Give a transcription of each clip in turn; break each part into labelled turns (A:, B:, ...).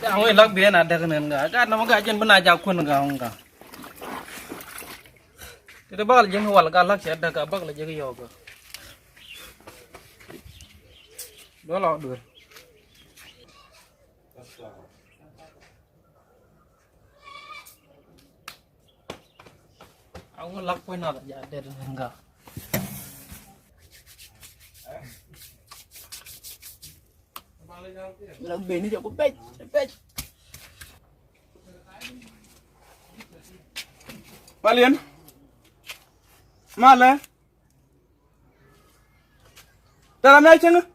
A: Ang ilag biyan ada kanan enggak. Kan nama gajen benaja kun enggak. Tidak bakal jeng wal galak sih ada gak bakal jadi yoga. Dolo dur. Aku lak pun ada jadi enggak. Lag bini jauh pej.
B: Balian. Mala. Dalam aja nggak?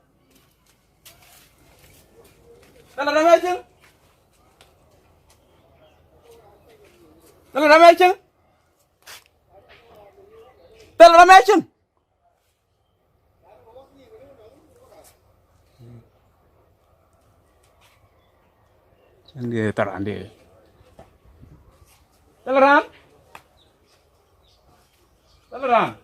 B: Dalam aja. Dalam aja. Dalam aja. Dia terande. Dalam. Dalam.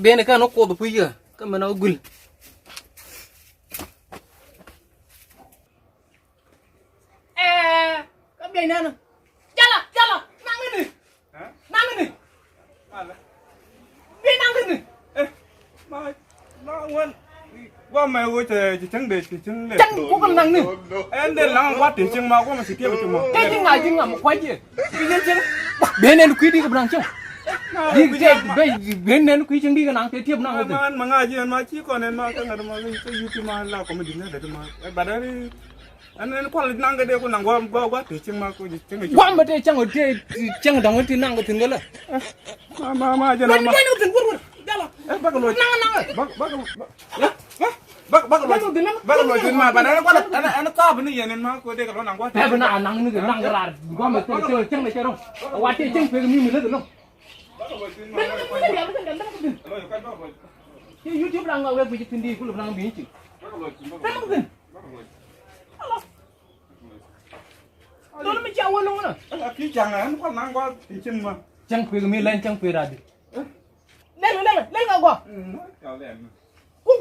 A: Biyan kan aku tuh punya. Kan mana ugul. Kan biyan na. Jala. Nang ini. Nang ini.
B: Mala.
A: Biyan nang ini.
B: Wan. Gua mau je ceng deh.
A: Cang ku kan nang ni.
B: Ende lang gua de ceng mau gua masih tiap cuma.
A: Cái ngaji ngam khoai je. Biyan cang. Biyan ni kui di ke berang cang. Di biyan ni kui cang di ke nang tiap nang itu.
B: Man mengaji ma ci ko nen ma kan ada ma itu yuti ma la ko medina da ma. Badari anen ko la nang de ko nang gua de ceng ma ko ceng.
A: Gua mate cang cang dang ti nang ke tinggal.
B: Ma aja
A: Kan
B: ma.
A: biyan ni bur. Jala.
B: Bakal lo.
A: Nang.
B: Bakal lo jin ma badari ko ana ka bini yenen ma ko de ko nang gua.
A: Benar nang ni nang gerar. Gua mate cang le cerong. Wati cang pe mi le dong. YouTube lang ngawet bijik tindi ku lang binci. Kan. Dolo mi jawo long na.
B: Ki jangan ko nang gua de ceng ma.
A: Cang pe mi lain cang pe radi. Leng gua.
B: Ya le.
A: Ku